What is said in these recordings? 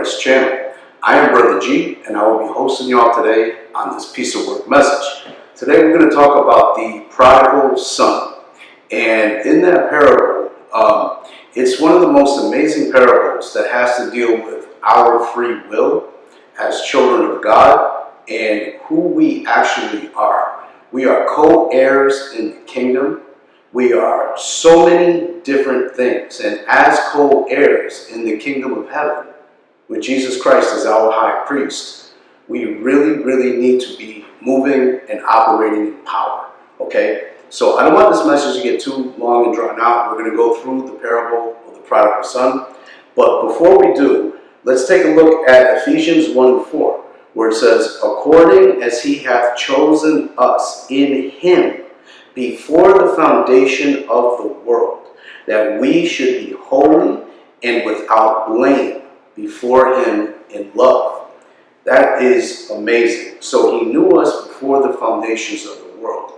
Christ channel. I am Brother G, and I will be hosting y'all today on this piece of work message. Today we're going to talk about the prodigal son. And in that parable, it's one of the most amazing parables that has to deal with our free will as children of God and who we actually are. We are co-heirs in the kingdom. We are so many different things. And as co-heirs in the kingdom of heaven, with Jesus Christ as our high priest, we really need to be moving and operating in power. Okay? So I don't want this message to get too long and drawn out. We're going to go through the parable of the prodigal son. But before we do, let's take a look at Ephesians 1:4, where it says, according as he hath chosen us in him before the foundation of the world, that we should be holy and without blame before him in love. That is amazing. So he knew us before the foundations of the world.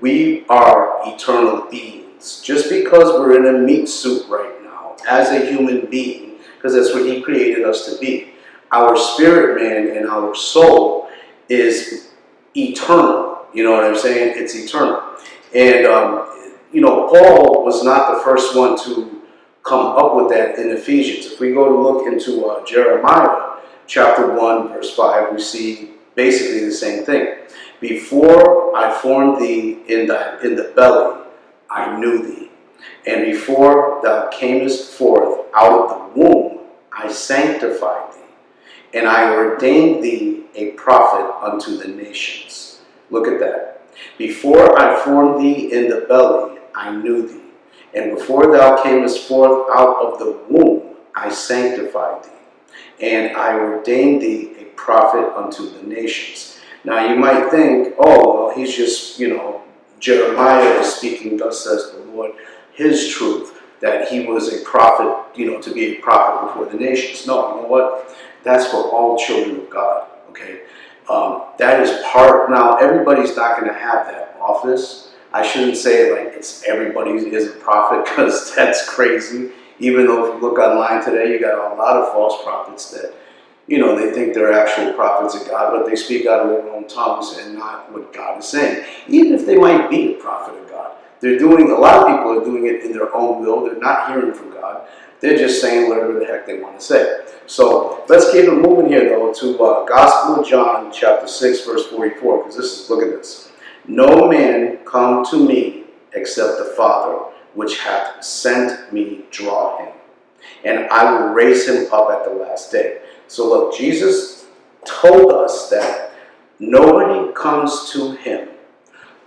We are eternal beings. Just because we're in a meat suit right now as a human being, because that's what he created us to be, our spirit man and our soul is eternal. You know what I'm saying? It's eternal. And, Paul was not the first one to come up with that in Ephesians. If we go to look into Jeremiah chapter 1, verse 5, we see basically the same thing. Before I formed thee in the belly, I knew thee. And before thou camest forth out of the womb, I sanctified thee. And I ordained thee a prophet unto the nations. Look at that. Before I formed thee in the belly, I knew thee. And before thou camest forth out of the womb, I sanctified thee. And I ordained thee a prophet unto the nations. Now you might think, oh, well, he's just, Jeremiah is speaking, thus says the Lord, his truth, that he was a prophet, to be a prophet before the nations. No, you know what? That's for all children of God, okay? That is part, now everybody's not going to have that office. I shouldn't say like it's everybody is a prophet, because that's crazy. Even though if you look online today, you got a lot of false prophets that, they think they're actual prophets of God, but they speak out of their own tongues and not what God is saying. Even if they might be a prophet of God, a lot of people are doing it in their own will. They're not hearing from God. They're just saying whatever the heck they want to say. So let's keep it moving here, though, to Gospel of John, chapter 6, verse 44, because look at this. No man come to me except the Father, which hath sent me, draw him, and I will raise him up at the last day. So look, Jesus told us that nobody comes to him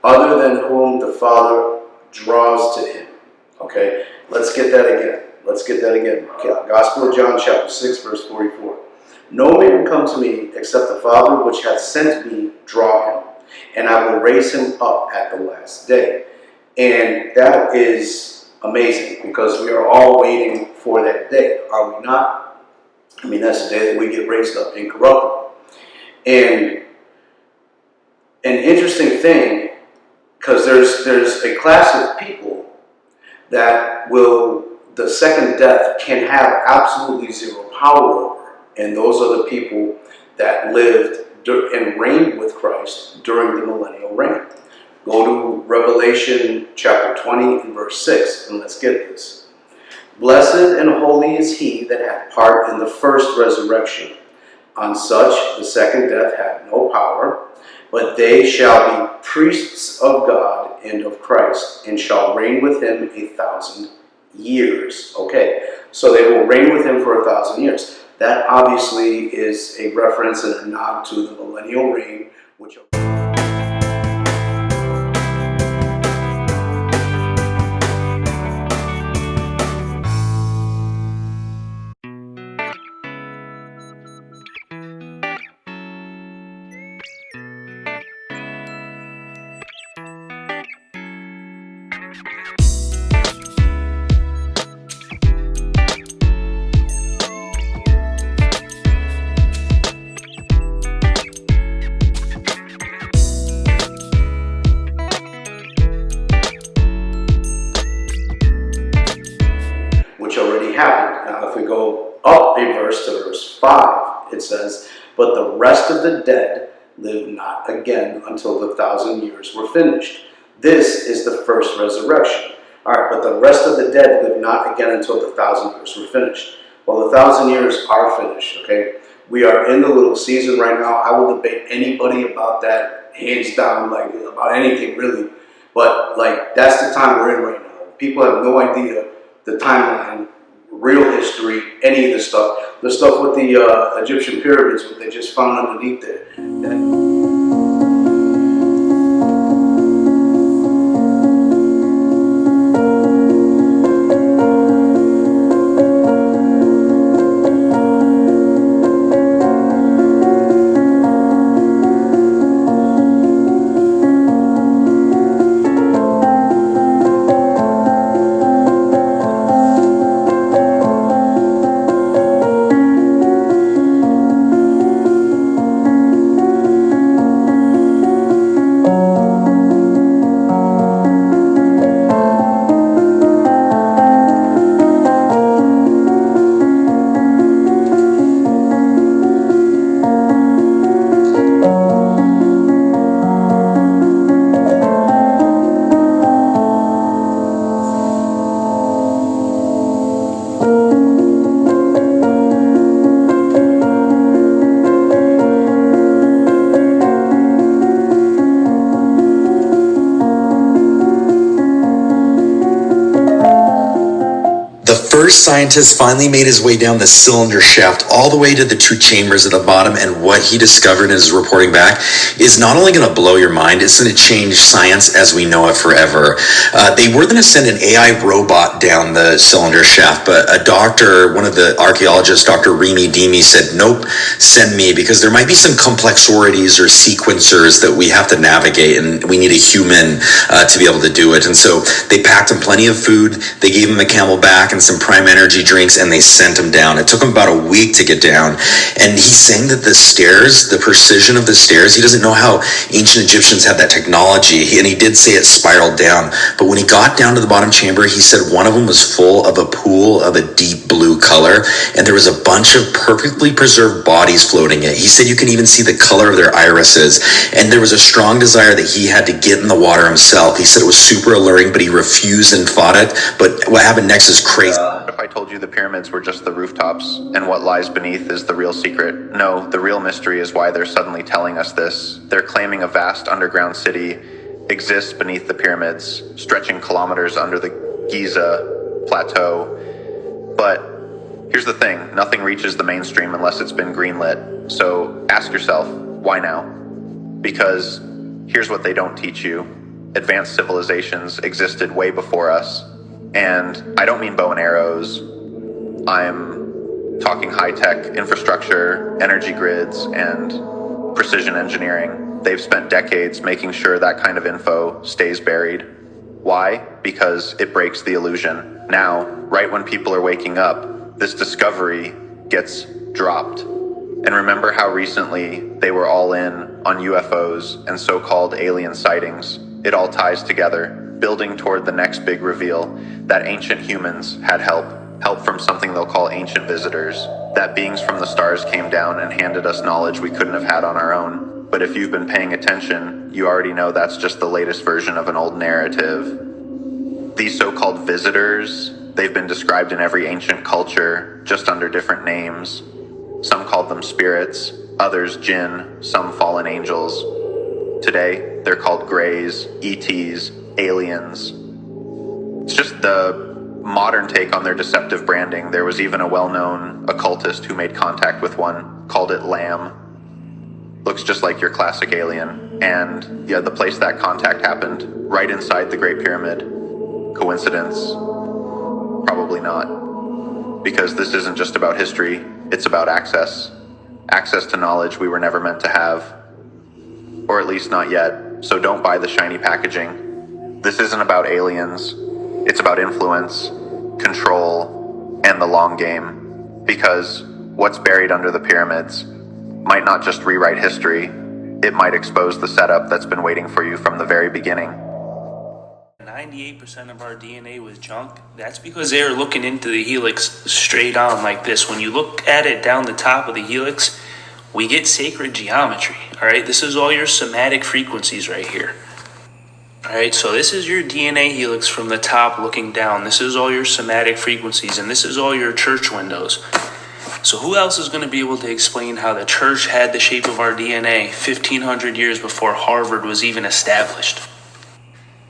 other than whom the Father draws to him. Okay, let's get that again. Okay, Gospel of John, chapter 6, verse 44. No man come to me except the Father which hath sent me, draw him, and I will raise him up at the last day. And that is amazing, because we are all waiting for that day, are we not? I mean, that's the day that we get raised up incorruptible. And an interesting thing, because there's a class of people that the second death can have absolutely zero power over. And those are the people that lived and reigned with Christ during the millennial reign. Go to Revelation chapter 20 and verse 6, and let's get this. Blessed and holy is he that hath part in the first resurrection. On such the second death hath no power, but they shall be priests of God and of Christ, and shall reign with him 1,000 years. Okay, so they will reign with him for 1,000 years. That obviously is a reference and a nod to the millennial reign, which but the rest of the dead live not again until the 1,000 years were finished. This is the first resurrection. All right, but the rest of the dead live not again until the 1,000 years were finished. Well, the 1,000 years are finished, okay? We are in the little season right now. I will debate anybody about that, hands down, like about anything really. But like, that's the time we're in right now. People have no idea the timeline, real history, any of the stuff. The stuff with the Egyptian pyramids, what they just found underneath there. First scientist finally made his way down the cylinder shaft all the way to the two chambers at the bottom, and what he discovered in his reporting back is not only going to blow your mind, it's going to change science as we know it forever. They were going to send an AI robot down the cylinder shaft, but a doctor, one of the archaeologists, Dr. Remy Demi, said, nope, send me, because there might be some complexities or sequencers that we have to navigate, and we need a human to be able to do it. And so they packed him plenty of food, they gave him a camelback and some prime energy drinks, and they sent him down. It took him about a week to get down, and he's saying that the stairs, the precision of the stairs, he doesn't know how ancient Egyptians had that technology, and he did say it spiraled down, but when he got down to the bottom chamber, he said one of them was full of a pool of a deep blue color, and there was a bunch of perfectly preserved bodies floating in it. He said you can even see the color of their irises, and there was a strong desire that he had to get in the water himself. He said it was super alluring, but he refused and fought it. But what happened next is crazy. If I told you the pyramids were just the rooftops and what lies beneath is the real secret? No, the real mystery is why they're suddenly telling us this. They're claiming a vast underground city exists beneath the pyramids, stretching kilometers under the Giza plateau. But here's the thing, nothing reaches the mainstream unless it's been greenlit. So ask yourself, why now? Because here's what they don't teach you. Advanced civilizations existed way before us. And I don't mean bow and arrows. I'm talking high-tech infrastructure, energy grids, and precision engineering. They've spent decades making sure that kind of info stays buried. Why? Because it breaks the illusion. Now, right when people are waking up, this discovery gets dropped. And remember how recently they were all in on UFOs and so-called alien sightings. It all ties together, building toward the next big reveal that ancient humans had help from something they'll call ancient visitors, that beings from the stars came down and handed us knowledge we couldn't have had on our own. But if you've been paying attention, you already know that's just the latest version of an old narrative. These so-called visitors, they've been described in every ancient culture, just under different names. Some called them spirits, others jinn, some fallen angels. Today, they're called greys, ETs, aliens. It's just the modern take on their deceptive branding. There was even a well-known occultist who made contact with one, called it Lamb. Looks just like your classic alien. And yeah, the place that contact happened, right inside the Great Pyramid. Coincidence? Probably not. Because this isn't just about history, it's about access. Access to knowledge we were never meant to have. Or at least not yet, so don't buy the shiny packaging. This isn't about aliens. It's about influence, control, and the long game. Because what's buried under the pyramids might not just rewrite history, it might expose the setup that's been waiting for you from the very beginning. 98% of our DNA was junk. That's because they were looking into the helix straight on like this. When you look at it down the top of the helix, we get sacred geometry. All right, this is all your Cymatic frequencies right here. All right, so this is your DNA helix from the top looking down. This is all your Cymatic frequencies, and this is all your church windows. So who else is going to be able to explain how the church had the shape of our DNA 1,500 years before Harvard was even established?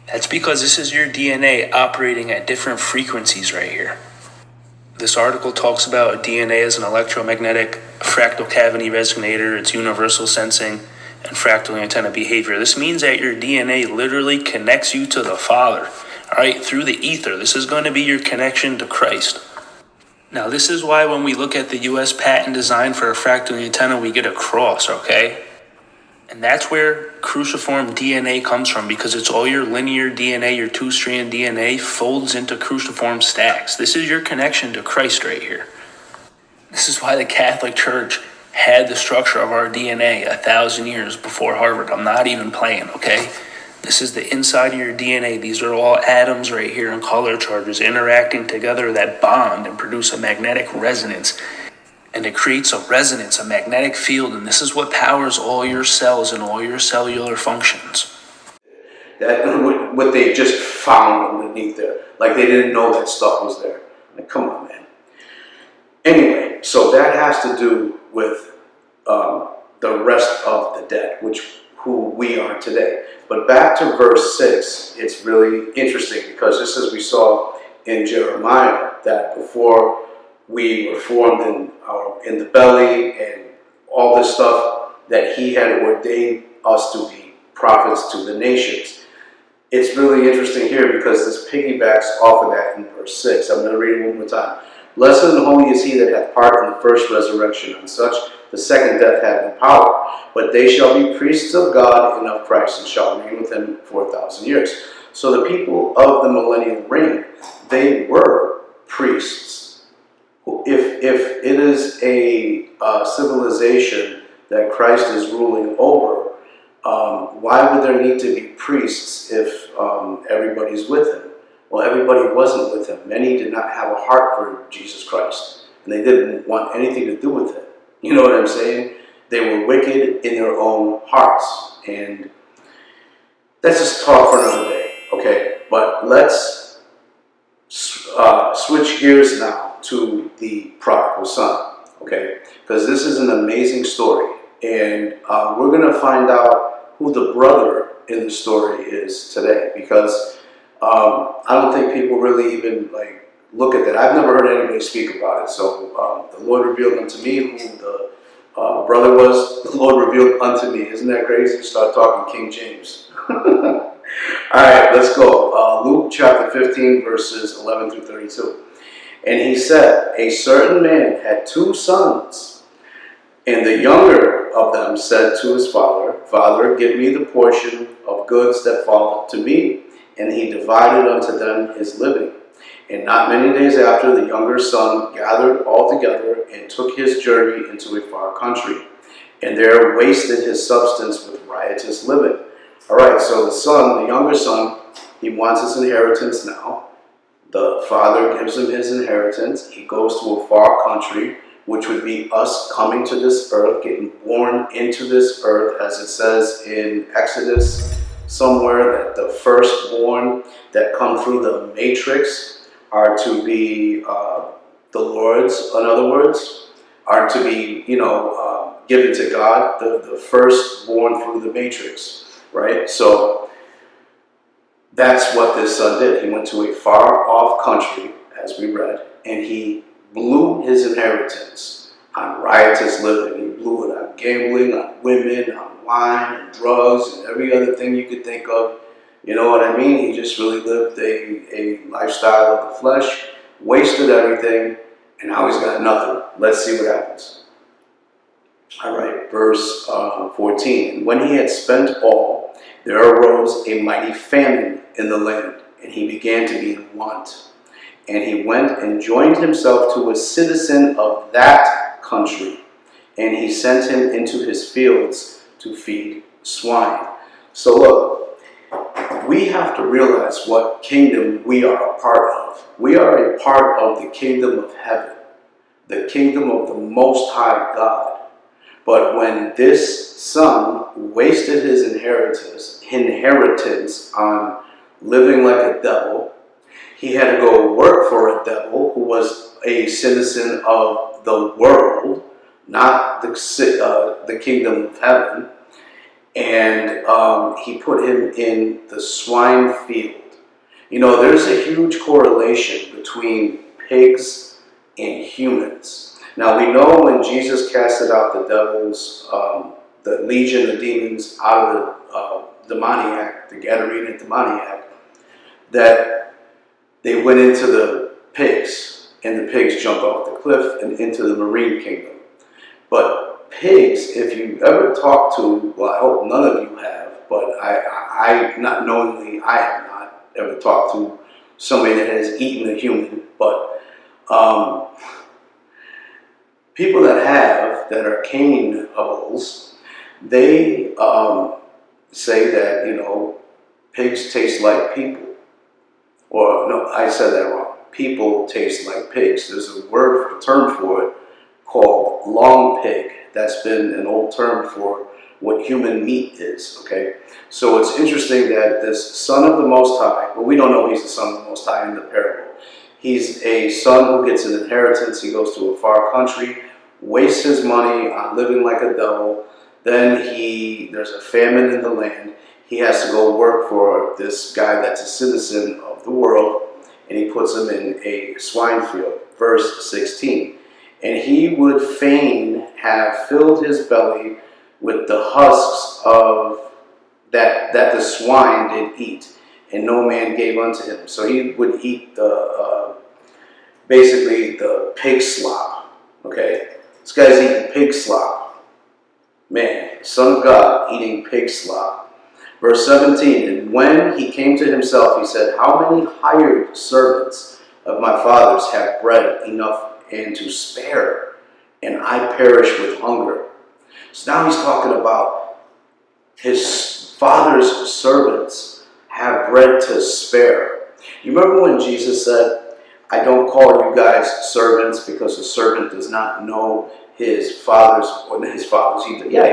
That's because this is your DNA operating at different frequencies right here. This article talks about DNA as an electromagnetic fractal cavity resonator, its universal sensing, and fractal antenna behavior. This means that your DNA literally connects you to the Father, all right, through the ether. This is going to be your connection to Christ. Now, this is why when we look at the U.S. patent design for a fractal antenna, we get a cross, okay? And that's where cruciform DNA comes from, because it's all your linear DNA, your two-strand DNA folds into cruciform stacks. This is your connection to Christ right here. This is why the Catholic Church had the structure of our DNA 1,000 years before Harvard. I'm not even playing, okay? This is the inside of your DNA. These are all atoms right here and color charges interacting together that bond and produce a magnetic resonance. And it creates a resonance, a magnetic field, and this is what powers all your cells and all your cellular functions. That what they just found underneath there. Like they didn't know that stuff was there. Like, come on, man. Anyway, so that has to do with the rest of the dead, who we are today. But back to verse 6, it's really interesting because just as we saw in Jeremiah, that before we were formed in the belly and all this stuff, that he had ordained us to be prophets to the nations. It's really interesting here because this piggybacks off of that in verse 6. I'm going to read it one more time. Blessed and holy is he that hath part in the first resurrection, and such the second death hath no power. But they shall be priests of God and of Christ, and shall reign with him for 1,000 years. So the people of the millennial reign, they were priests. If it is a civilization that Christ is ruling over, why would there need to be priests if everybody's with him? Well, everybody wasn't with him. Many did not have a heart for Jesus Christ, and they didn't want anything to do with it. You know what I'm saying? They were wicked in their own hearts, and that's just talk for another day, okay? But let's switch gears now to the prodigal son, okay? Because this is an amazing story, and we're going to find out who the brother in the story is today, because I don't think people really even look at that. I've never heard anybody speak about it. So the Lord revealed unto me who the brother was. The Lord revealed unto me. Isn't that crazy? Start talking King James. All right, let's go. Luke chapter 15, verses 11 through 32. And he said, a certain man had 2 sons, and the younger of them said to his father, Father, give me the portion of goods that fall to me. And he divided unto them his living. And not many days after, the younger son gathered all together and took his journey into a far country, and there wasted his substance with riotous living. All right, so the younger son, he wants his inheritance now. The father gives him his inheritance. He goes to a far country, which would be us coming to this earth, getting born into this earth, as it says in Exodus somewhere, that the firstborn that come through the matrix are to be the Lord's, in other words, are to be, given to God, the firstborn through the matrix, right? So that's what this son did. He went to a far off country, as we read, and he blew his inheritance on riotous living. He blew it on gambling, on women, on wine and drugs and every other thing you could think of. You know what I mean? He just really lived a lifestyle of the flesh, wasted everything, and now he's got nothing. Let's see what happens. All right, verse 14. And when he had spent all, there arose a mighty famine in the land, and he began to be in want. And he went and joined himself to a citizen of that country, and he sent him into his fields to feed swine. So look, we have to realize what kingdom we are a part of. We are a part of the kingdom of heaven, the kingdom of the Most High God, But when this son wasted his inheritance on living like a devil, he had to go work for a devil who was a citizen of the world, not the kingdom of heaven. And he put him in the swine field. You know, there's a huge correlation between pigs and humans. Now, we know when Jesus casted out the devils, the legion of demons out of the demoniac, the Gadarene demoniac, that they went into the pigs, and the pigs jumped off the cliff and into the marine kingdom. But pigs, if you ever talk to, well, I hope none of you have, but I not knowingly, I have not ever talked to somebody that has eaten a human, but people that have, that are cannibalist, they say that, you know, pigs taste like people. Or, no, I said that wrong. People taste like pigs. There's a term for it called long pig. That's been an old term for what human meat is, okay? So it's interesting that this son of the Most High, well, we don't know he's the son of the Most High in the parable. He's a son who gets an inheritance. He goes to a far country, wastes his money on living like a devil. Then there's a famine in the land. He has to go work for this guy that's a citizen of the world, and he puts him in a swine field. Verse 16. And he would fain have filled his belly with the husks of that the swine did eat, and no man gave unto him. So he would eat basically the pig slop. Okay, this guy's eating pig slop. Man, Son of God eating pig slop. Verse 17, and when he came to himself, he said, how many hired servants of my father's have bread enough and to spare, and I perish with hunger? So now he's talking about his father's servants have bread to spare. You remember when Jesus said, I don't call you guys servants because a servant does not know he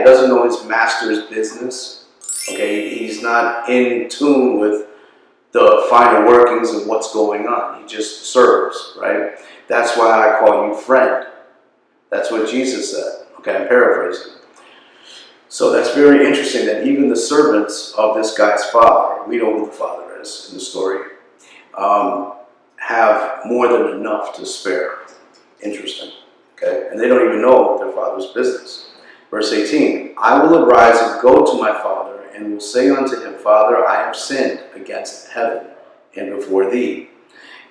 doesn't know his master's business. Okay, he's not in tune with the finer workings of what's going on. He just serves, right? That's why I call you friend. That's what Jesus said. Okay, I'm paraphrasing. So that's very interesting that even the servants of this guy's father, we know who the father is in the story, have more than enough to spare. Interesting. Okay, and they don't even know their father's business. Verse 18, I will arise and go to my father, and will say unto him, Father, I have sinned against heaven and before thee,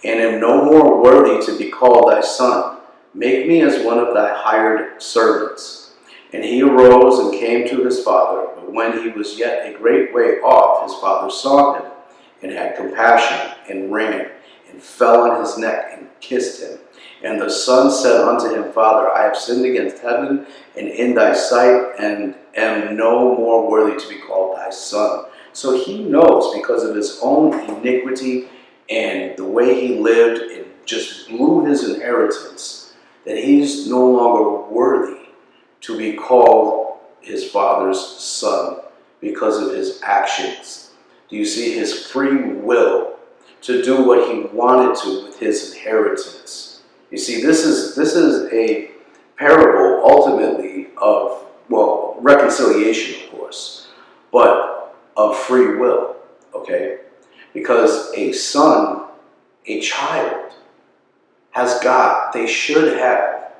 and am no more worthy to be called thy son. Make me as one of thy hired servants. And he arose and came to his father, but when he was yet a great way off, his father saw him, and had compassion, and ran, and fell on his neck, and kissed him. And the son said unto him, Father, I have sinned against heaven and in thy sight, and am no more worthy to be called thy son. So he knows, because of his own iniquity and the way he lived and just blew his inheritance, that he's no longer worthy to be called his father's son because of his actions. Do you see his free will to do what he wanted to with his inheritance? You see, this is a parable ultimately of, well, reconciliation, of course, but of free will, okay? Because a son, a child, they should have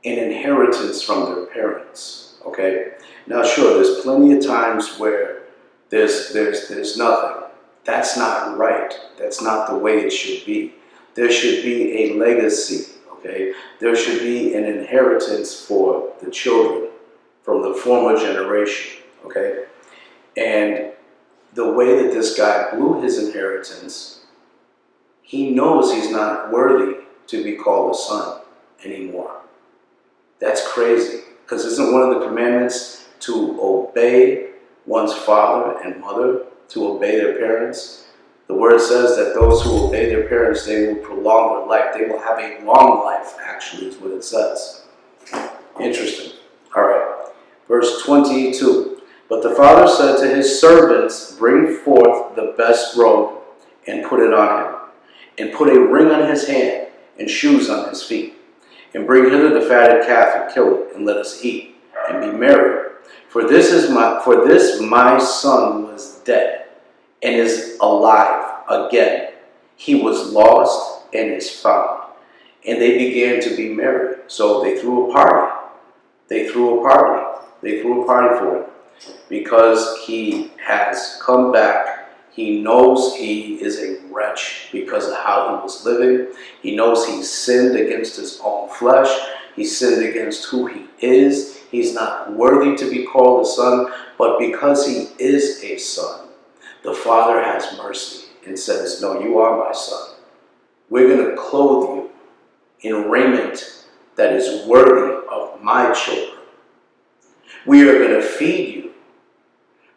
an inheritance from their parents, okay? Now, sure, there's plenty of times where there's nothing. That's not right. That's not the way it should be. There should be a legacy. Okay, there should be an inheritance for the children from the former generation, okay? And the way that this guy blew his inheritance, he knows he's not worthy to be called a son anymore. That's crazy, because isn't one of the commandments to obey one's father and mother, to obey their parents? The word says that those who obey their parents, they will prolong their life. They will have a long life, actually, is what it says. Interesting. All right. Verse 22. But the father said to his servants, bring forth the best robe and put it on him, and put a ring on his hand and shoes on his feet. And bring hither the fatted calf and kill it, and let us eat and be merry. For this my son was dead and is alive again. He was lost and is found. And they began to be merry. So they threw a party. They threw a party for him, because he has come back. He knows he is a wretch because of how he was living. He knows he sinned against his own flesh. He sinned against who he is. He's not worthy to be called a son, but because he is a son, the Father has mercy and says, no, you are my son. We're going to clothe you in raiment that is worthy of my children. We are going to feed you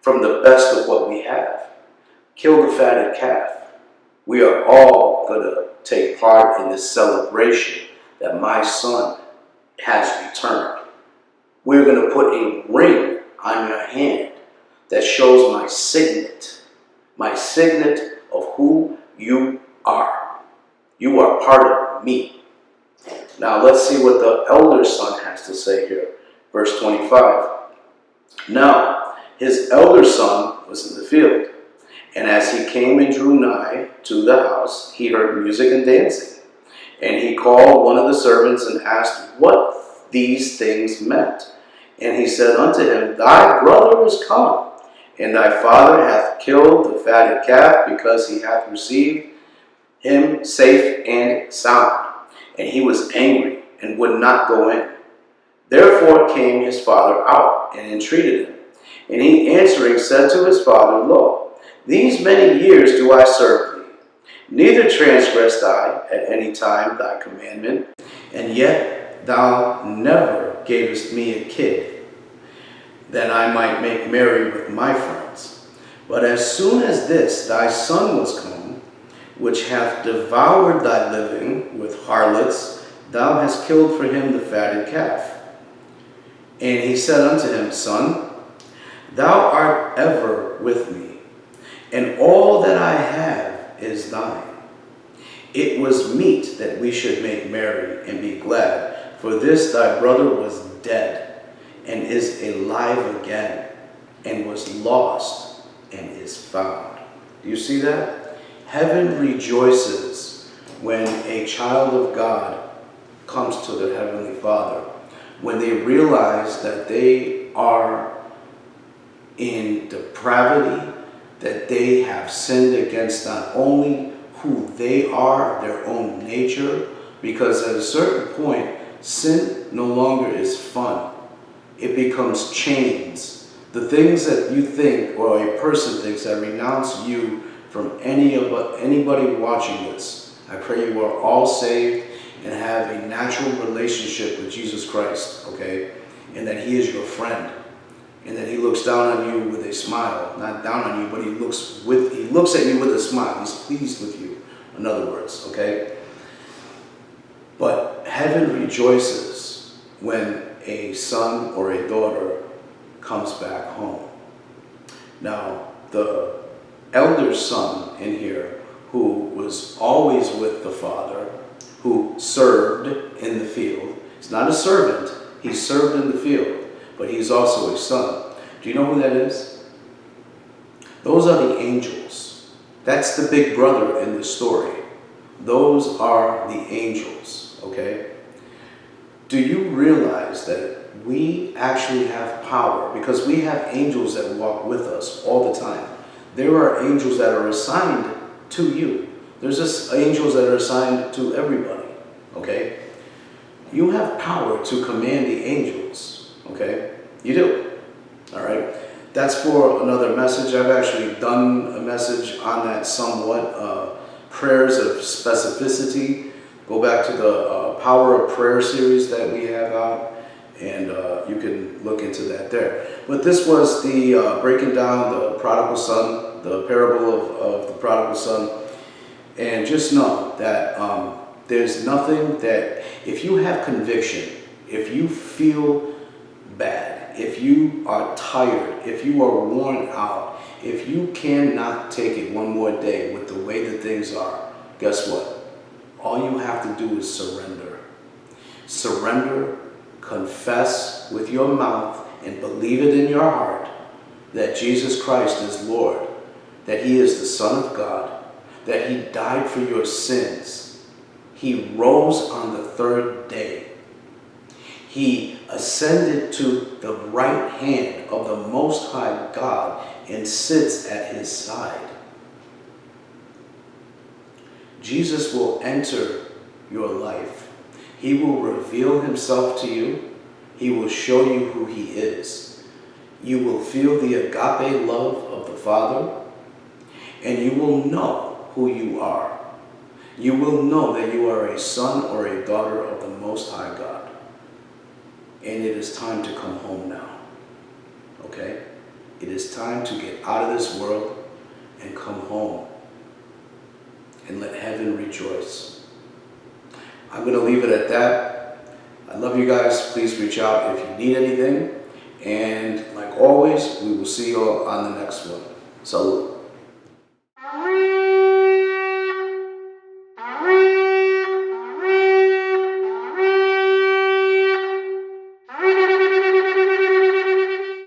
from the best of what we have. Kill the fatted calf. We are all going to take part in this celebration that my son has returned. We're going to put a ring on your hand that shows my signet of who you are. You are part of me. Now let's see what the elder son has to say here. Verse 25. Now his elder son was in the field, and as he came and drew nigh to the house, he heard music and dancing. And he called one of the servants and asked what these things meant. And he said unto him, thy brother is come, and thy father hath killed the fatted calf, because he hath received him safe and sound. And he was angry and would not go in. Therefore came his father out and entreated him. And he answering said to his father, lo, these many years do I serve thee, neither transgressed I at any time thy commandment, and yet thou never gavest me a kid, that I might make merry with my friends. But as soon as this thy son was come, which hath devoured thy living with harlots, thou hast killed for him the fatted calf. And he said unto him, son, thou art ever with me, and all that I have is thine. It was meet that we should make merry and be glad, for this thy brother was dead, and is alive again, and was lost, and is found. Do you see that? Heaven rejoices when a child of God comes to the Heavenly Father, when they realize that they are in depravity, that they have sinned against not only who they are, their own nature, because at a certain point, sin no longer is fun. It becomes chains. The things that you think, or a person thinks, that renounce you from anybody watching this. I pray you are all saved and have a natural relationship with Jesus Christ, okay? And that he is your friend. And that he looks down on you with a smile. Not down on you, but he looks at you with a smile. He's pleased with you, in other words, okay? But heaven rejoices when a son or a daughter comes back home. Now, the elder son in here, who was always with the father, who served in the field. He's not a servant, he served in the field, but he's also a son. Do you know who that is? Those are the angels. That's the big brother in the story. Those are the angels, okay? Do you realize that we actually have power? Because we have angels that walk with us all the time. There are angels that are assigned to you. There's just angels that are assigned to everybody, okay? You have power to command the angels, okay? You do, all right? That's for another message. I've actually done a message on that somewhat, prayers of specificity. Go back to the Power of Prayer series that we have out, and you can look into that there. But this was the breaking down the prodigal son, the parable of the prodigal son. And just know that there's nothing that, if you have conviction, if you feel bad, if you are tired, if you are worn out, if you cannot take it one more day with the way that things are, guess what? All you have to do is surrender. Surrender, confess with your mouth, and believe it in your heart that Jesus Christ is Lord, that He is the Son of God, that He died for your sins. He rose on the third day. He ascended to the right hand of the Most High God and sits at His side. Jesus will enter your life. He will reveal Himself to you. He will show you who He is. You will feel the agape love of the Father, and you will know who you are. You will know that you are a son or a daughter of the Most High God. And it is time to come home now. Okay? It is time to get out of this world and come home and let heaven rejoice. I'm going to leave it at that. I love you guys. Please reach out if you need anything. And like always, we will see you all on the next one. Salute.